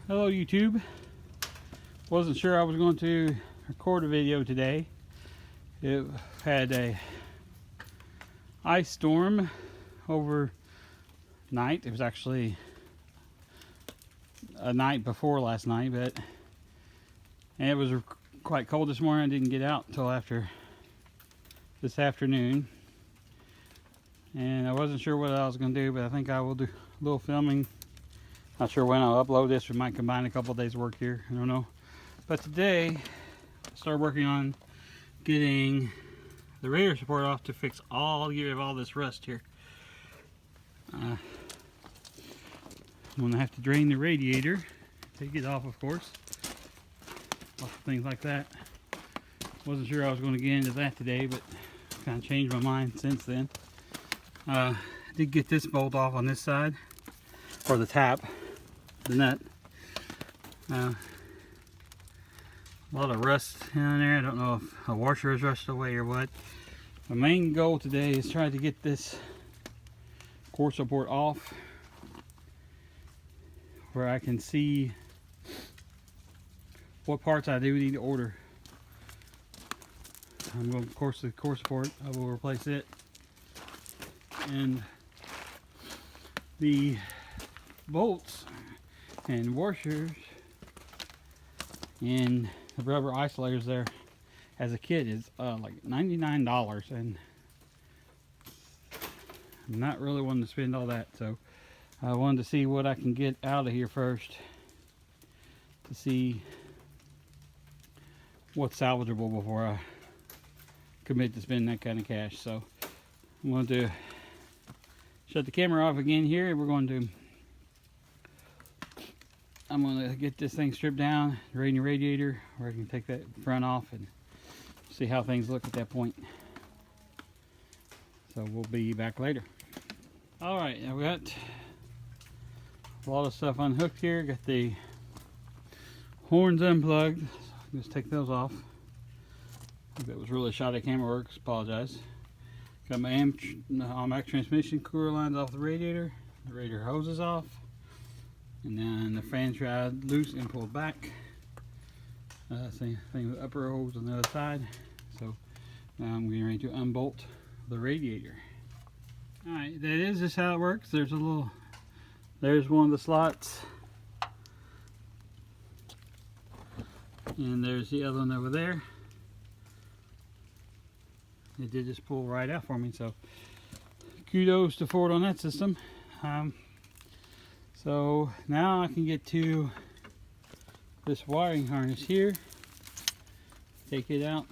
Hello YouTube. Wasn't sure I was going to record a video today. It had a ice storm overnight. It was actually a night before last night, and it was quite cold this morning. I didn't get out until after this afternoon, and I wasn't sure what I was going to do, but I think I will do a little filming. Not sure when I'll upload this. We might combine a couple of days work here, I don't know. But today I started working on getting the radiator support off to get rid of all this rust here. I'm gonna have to drain the radiator, take it off, of course. Lots of things like that. Wasn't sure I was going to get into that today, but kind of changed my mind since then. I did get this bolt off on this side, or the tap, the nut. A lot of rust in there. I don't know if a washer is rusted away or what. My main goal today is try to get this core support off where I can see what parts I do need to order. I'm going, of course, the core support, I will replace it, and the bolts and washers and the rubber isolators there as a kit is like $99, and I'm not really wanting to spend all that, so I wanted to see what I can get out of here first to see what's salvageable before I commit to spending that kind of cash. So I'm going to shut the camera off again here, and I'm going to get this thing stripped down, drain the radiator, or I can take that front off and see how things look at that point. So we'll be back later. Alright, I've got a lot of stuff unhooked here. Got the horns unplugged. So just take those off. That was really shoddy camera work, apologize. Got my automatic transmission cooler lines off the radiator hose is off, and then the fan tried loose and pulled back. Same thing with the upper hose on the other side. So now I'm getting ready to unbolt the radiator. Alright, that is just how it works. There's one of the slots, and there's the other one over there. It did just pull right out for me, so kudos to Ford on that system. So now I can get to this wiring harness here, take it out.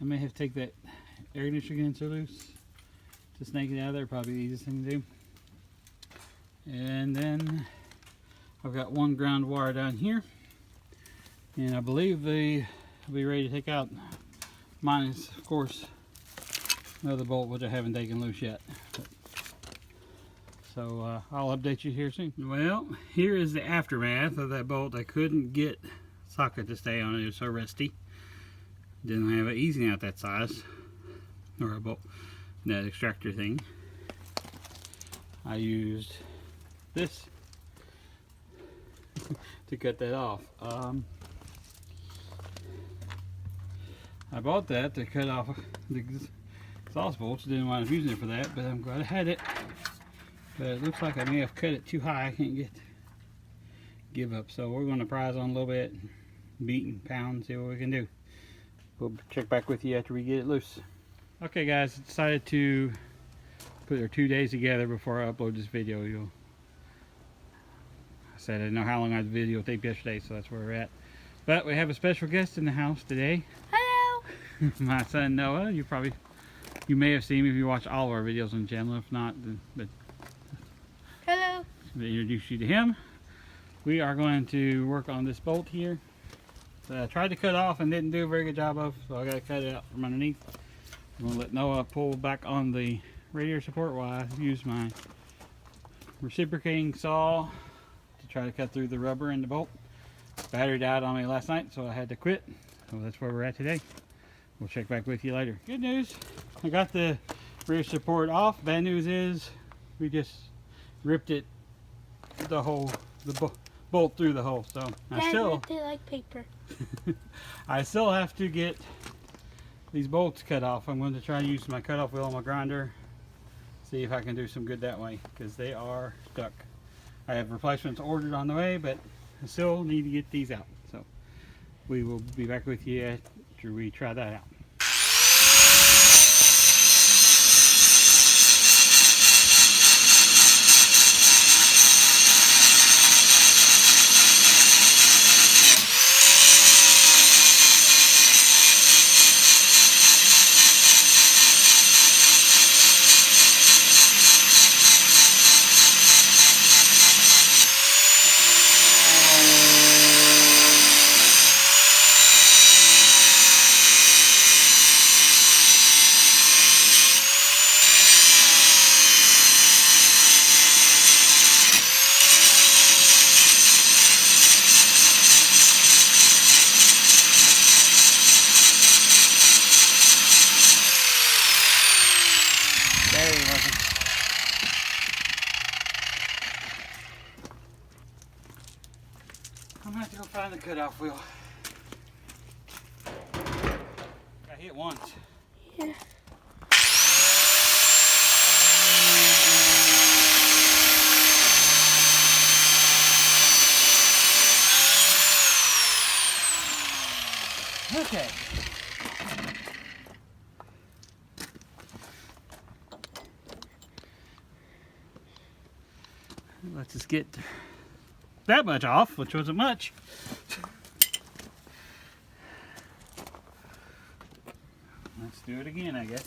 I may have to take that air conditioner condenser loose to snake it out of there, probably the easiest thing to do. And then I've got one ground wire down here, and I believe I'll be ready to take out, minus of course another bolt which I haven't taken loose yet. So I'll update you here soon. Well, here is the aftermath of that bolt. I couldn't get socket to stay on it. It was so rusty. Didn't have an easing out that size, or a bolt, that extractor thing. I used this to cut that off. I bought that to cut off the exhaust bolts. Didn't want to use it for that, but I'm glad I had it. But it looks like I may have cut it too high. I can't give up. So we're going to prise on a little bit, beat and pound, see what we can do. We'll check back with you after we get it loose. Okay guys, I decided to put our 2 days together before I upload this video. I said I didn't know how long I had the videotape yesterday, so that's where we're at. But we have a special guest in the house today. Hello! My son Noah. You may have seen him if you watch all of our videos on the channel. If not, but Hello! to introduce you to him. We are going to work on this bolt here. So I tried to cut off and didn't do a very good job of, so I got to cut it out from underneath. I'm going to let Noah pull back on the radiator support while I use my reciprocating saw to try to cut through the rubber and the bolt. Battery died on me last night, so I had to quit. So that's where we're at today. We'll check back with you later. Good news, I got the rear support off. Bad news is we just ripped it, the bolt through the hole. So They like paper. I still have to get these bolts cut off. I'm going to try to use my cutoff wheel on my grinder, see if I can do some good that way, because they are stuck. I have replacements ordered on the way, but I still need to get these out. So we will be back with you after we try that out. I'm gonna have to go find the cutoff wheel. Got hit once. Yeah. Okay. Let's just get that much off, which wasn't much. Let's do it again, I guess.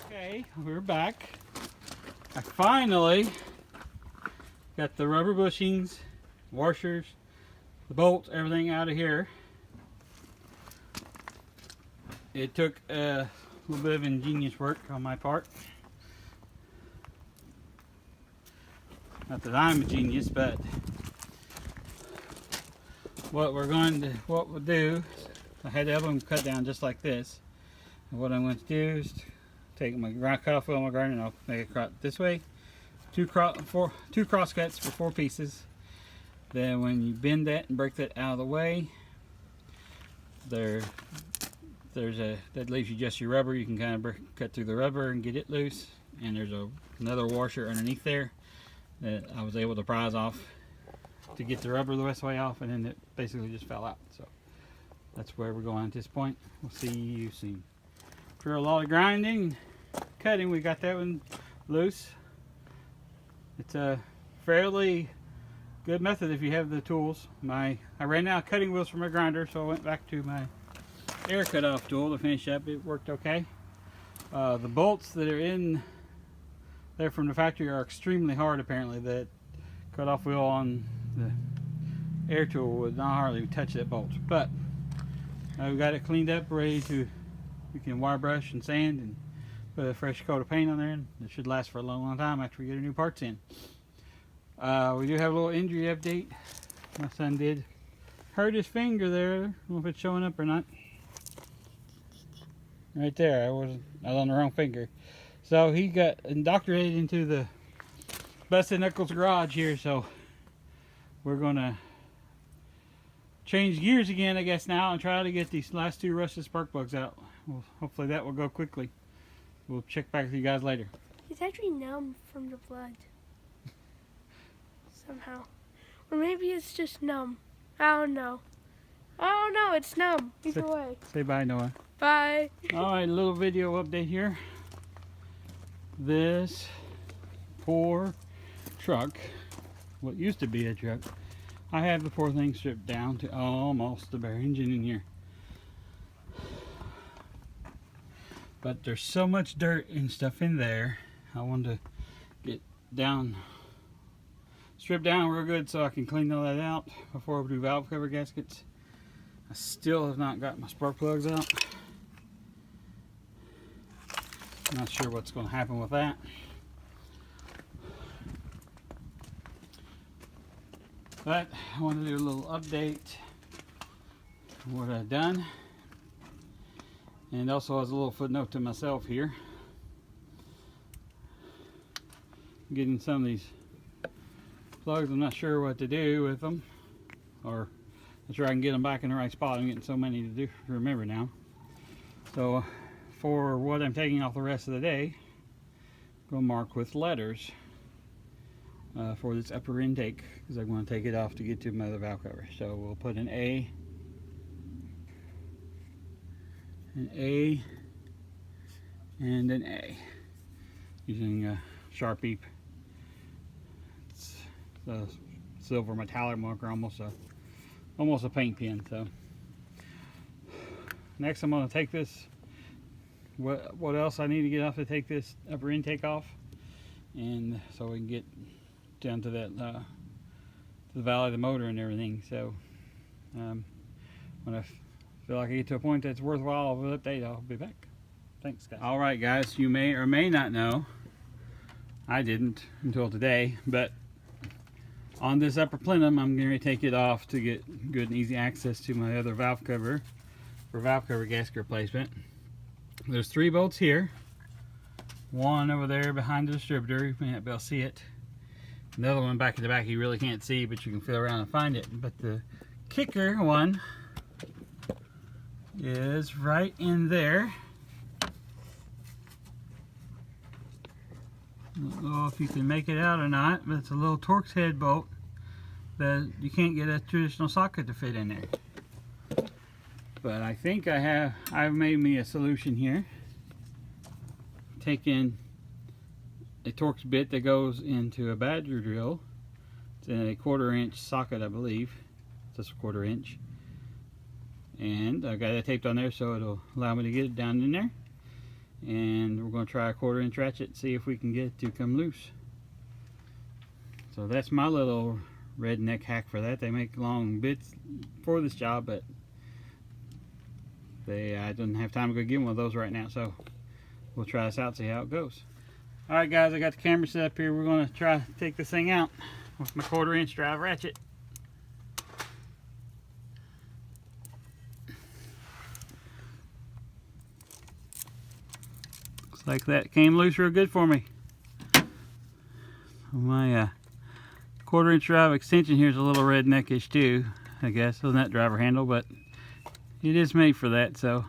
Okay, we're back. I finally got the rubber bushings, washers, the bolts, everything out of here. It took a little bit of ingenious work on my part. Not that I'm a genius, but what we'll do, I had to have them cut down just like this. And what I'm going to do is take my cutoff wheel on my grinder and I'll make it cut this way. Two cross cuts for 4 pieces. Then when you bend that and break that out of the way, that leaves you just your rubber. You can kind of cut through the rubber and get it loose. And there's another washer underneath there that I was able to prise off to get the rubber the rest of the way off, and then it basically just fell out. So that's where we're going at this point. We'll see you soon. For a lot of grinding, cutting, we got that one loose. It's a fairly good method if you have the tools. I ran out of cutting wheels for my grinder, so I went back to my air cutoff tool to finish up. It worked okay. The bolts that are in there from the factory are extremely hard. Apparently, that cutoff wheel on the air tool would not hardly touch that bolt. But we got it cleaned up, ready to. You can wire brush and sand and put a fresh coat of paint on there, and it should last for a long time after we get our new parts in. We do have a little injury update. My son did hurt his finger there. I don't know if it's showing up or not. Right there, I was on the wrong finger. So he got indoctrinated into the Busted Knuckles garage here, so we're gonna change gears again, I guess, now, and try to get these last 2 rusted spark plugs out. Well, hopefully that will go quickly. We'll check back with you guys later. He's actually numb from the blood. Somehow. Or maybe it's just numb. I don't know. Oh no, it's numb. Either way. Say bye, Noah. Bye. Alright, a little video update here. this poor truck, what used to be a truck, I have the poor thing stripped down to almost the bare engine in here. But there's so much dirt and stuff in there, I wanted to get down, stripped down real good so I can clean all that out before we do valve cover gaskets. I still have not got my spark plugs out. Not sure what's going to happen with that. But I want to do a little update of what I've done. And also as a little footnote to myself here. Getting some of these plugs, I'm not sure what to do with them. Or make sure I can get them back in the right spot. I'm getting so many to remember now. So for what I'm taking off the rest of the day, I'm going to mark with letters for this upper intake, because I want to take it off to get to my other valve cover. So we'll put an A, and an A, using a Sharpie. It's a silver metallic marker, almost a paint pen. So next I'm going to take this. What else I need to get off to take this upper intake off, and so we can get down to that to the valley of the motor and everything. So when I feel like I get to a point that's worthwhile of an update, I'll be back. Thanks, guys. All right, guys, you may or may not know, I didn't until today, but on this upper plenum, I'm going to take it off to get good and easy access to my other valve cover for valve cover gasket replacement. There's 3 bolts here, one over there behind the distributor, you may not be able to see it, another one back in the back you really can't see, but you can feel around and find it. But the kicker one is right in there. I don't know if you can make it out or not, but it's a little Torx head bolt that you can't get a traditional socket to fit in there. But I think I've made me a solution here. Taken a Torx bit that goes into a Badger drill. It's in a 1/4 inch socket, I believe. Just a 1/4 inch. And I got it taped on there so it'll allow me to get it down in there. And we're going to try a 1/4 inch ratchet, see if we can get it to come loose. So that's my little redneck hack for that. They make long bits for this job, but I don't have time to go get one of those right now, so we'll try this out, see how it goes. Alright guys, I got the camera set up here. We're going to try to take this thing out with my 1/4 inch drive ratchet. Looks like that came loose real good for me. My 1/4 inch drive extension here is a little redneckish too, I guess, on that driver handle, but it is made for that, so.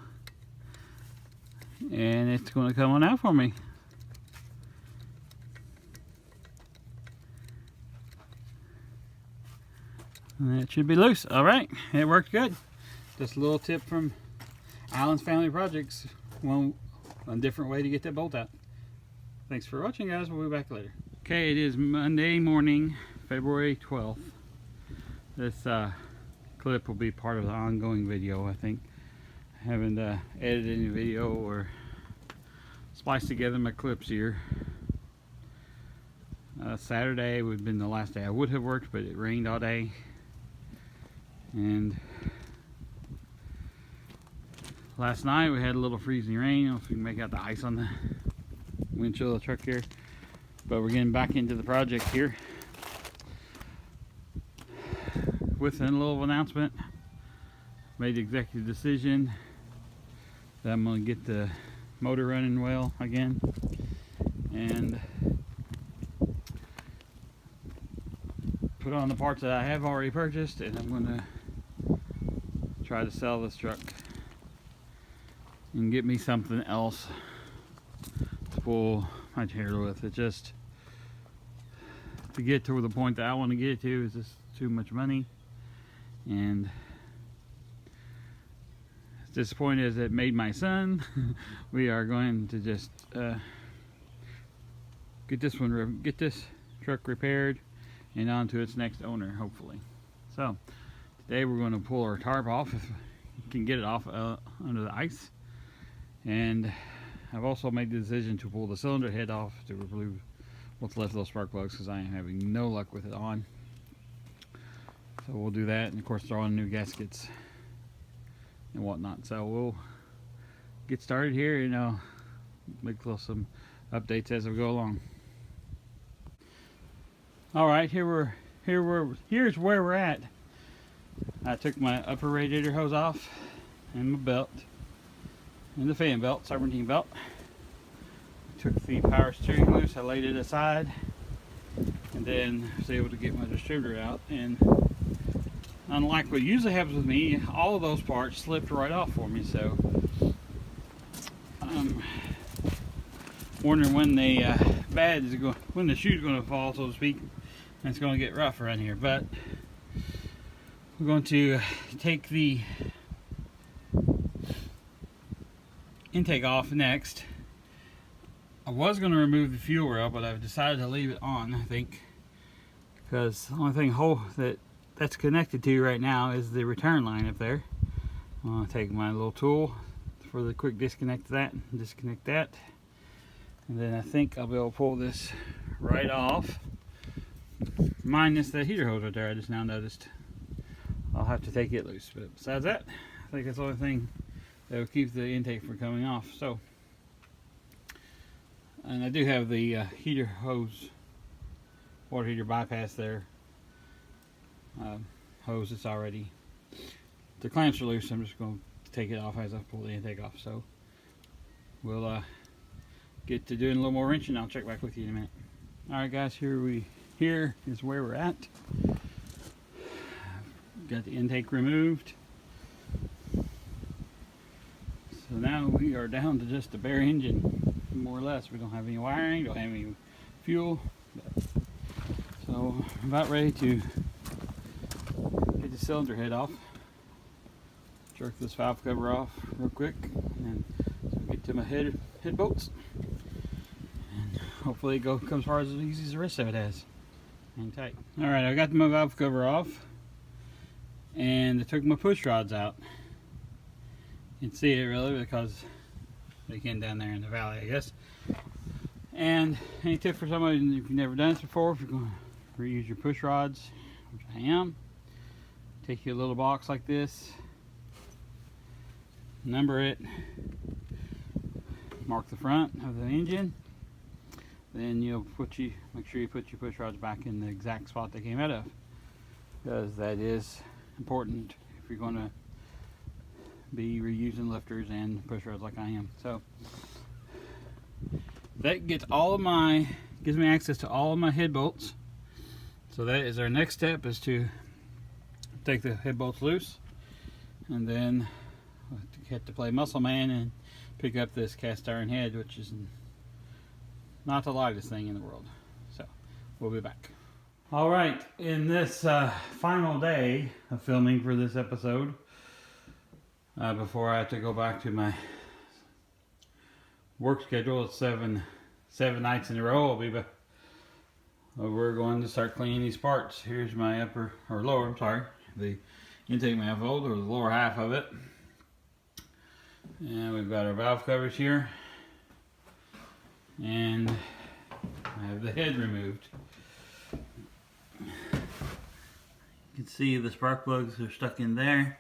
And it's going to come on out for me. And that should be loose. Alright, it worked good. Just a little tip from Alan's Family Projects. One different way to get that bolt out. Thanks for watching, guys. We'll be back later. Okay, it is Monday morning, February 12th. This clip will be part of the ongoing video, I think. I haven't edited any video or spliced together my clips here. Saturday would have been the last day I would have worked, but it rained all day. And last night we had a little freezing rain. I don't know if you can make out the ice on the windshield of the truck here. But we're getting back into the project here with a little announcement. Made the executive decision that I'm going to get the motor running well again, and put on the parts that I have already purchased, and I'm going to try to sell this truck and get me something else to pull my trailer with. It just, to get to the point that I want to get it to is just too much money, and as disappointed as it made my son, we are going to just get this truck repaired and on to its next owner, hopefully. So today we're going to pull our tarp off if we can get it off under the ice. And I've also made the decision to pull the cylinder head off to remove what's left of those spark plugs, because I am having no luck with it on. So we'll do that, and of course throw on new gaskets and whatnot. So we'll get started here, and make some updates as we go along. All right, here's where we're at. I took my upper radiator hose off and my belt and the fan belt, serpentine belt. Took the power steering loose, I laid it aside, and then was able to get my distributor out. And unlike what usually happens with me, all of those parts slipped right off for me. So I'm wondering when the when the shoe's going to fall, so to speak, and it's going to get rough around here. But we're going to take the intake off next. I was going to remove the fuel rail, but I've decided to leave it on, I think, because the only thing that's connected to right now is the return line up there. I'm going to take my little tool for the quick disconnect of that, and disconnect that, and then I think I'll be able to pull this right off, minus the heater hose right there. I just now noticed. I'll have to take it loose, but besides that, I think that's the only thing that will keep the intake from coming off. So, and I do have the heater hose, water heater bypass there, hose that's already, the clamps are loose. I'm just going to take it off as I pull the intake off. So we'll get to doing a little more wrenching. I'll check back with you in a minute. All right, guys, here is where we're at. Got the intake removed. So now we are down to just a bare engine, more or less. We don't have any wiring, don't have any fuel. So I'm about ready to get the cylinder head off. Jerk this valve cover off real quick, and so get to my head bolts. And hopefully it comes far as easy as the rest of it has. Hang tight. All right, I got my valve cover off, and I took my push rods out. You can see it really because they came down there in the valley, I guess. And any tip for somebody, if you've never done this before, if you're going to reuse your push rods, which I am, take your little box like this, number it, mark the front of the engine, then you'll make sure you put your push rods back in the exact spot they came out of, because that is important if you're going to be reusing lifters and push rods like I am. So that gives me access to all of my head bolts. So that is our next step, is to take the head bolts loose, and then I have to play muscle man and pick up this cast iron head, which is not the lightest thing in the world. So we'll be back. All right, in this final day of filming for this episode, before I have to go back to my work schedule, it's seven nights in a row. We're going to start cleaning these parts. Here's my the intake manifold, or the lower half of it. And we've got our valve covers here, and I have the head removed. You can see the spark plugs are stuck in there.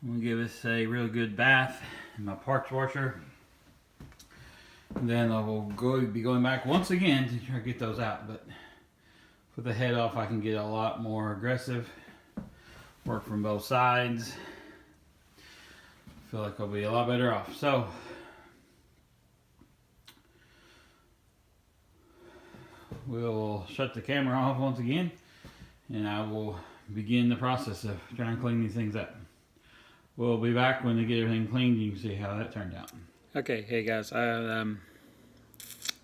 I'm going to give this a real good bath in my parts washer. And then I will be going back once again to try to get those out. But with the head off, I can get a lot more aggressive. Work from both sides. I feel like I'll be a lot better off. So we'll shut the camera off once again, and I will begin the process of trying to clean these things up. We'll be back when they get everything cleaned. You can see how that turned out. Okay, hey guys, I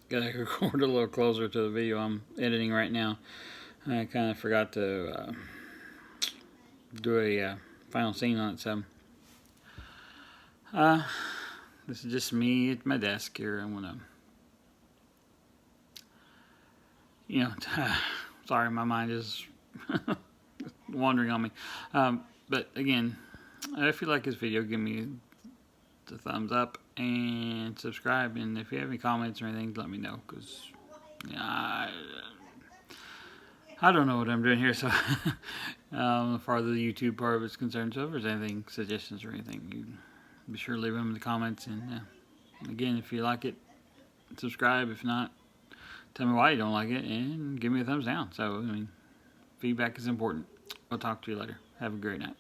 gotta record a little closer to the video I'm editing right now. I kind of forgot to do a final scene on it, so this is just me at my desk here. I'm gonna you know, sorry, my mind is wandering on me. But again, if you like this video, give me the thumbs up and subscribe. And if you have any comments or anything, let me know, because I don't know what I'm doing here. So as far as the YouTube part of it's concerned, so if there's anything, suggestions or anything, you be sure to leave them in the comments. And again, if you like it, subscribe. If not, tell me why you don't like it and give me a thumbs down. So, I mean, feedback is important. I'll talk to you later. Have a great night.